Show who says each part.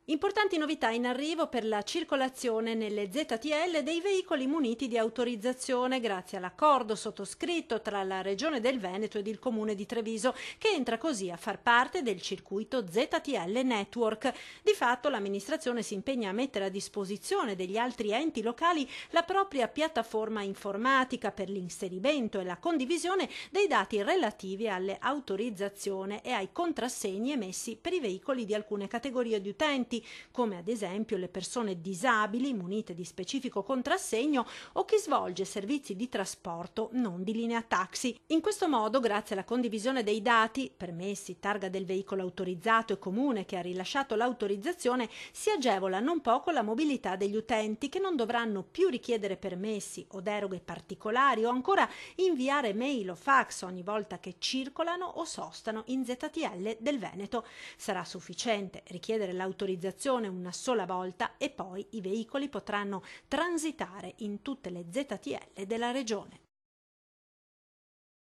Speaker 1: Importanti novità in arrivo per la circolazione nelle ZTL dei veicoli muniti di autorizzazione grazie all'accordo sottoscritto tra la Regione del Veneto ed il Comune di Treviso, che entra così a far parte del circuito ZTL Network. Di fatto l'amministrazione si impegna a mettere a disposizione degli altri enti locali la propria piattaforma informatica per l'inserimento e la condivisione dei dati relativi alle autorizzazioni e ai contrassegni emessi per i veicoli di alcune categorie di utenti, come ad esempio le persone disabili munite di specifico contrassegno o chi svolge servizi di trasporto non di linea taxi. In questo modo, grazie alla condivisione dei dati, permessi, targa del veicolo autorizzato e comune che ha rilasciato l'autorizzazione, si agevola non poco la mobilità degli utenti, che non dovranno più richiedere permessi o deroghe particolari o ancora inviare mail o fax ogni volta che circolano o sostano in ZTL del Veneto. Sarà sufficiente richiedere l'autorizzazione una sola volta e poi i veicoli potranno transitare in tutte le ZTL della regione.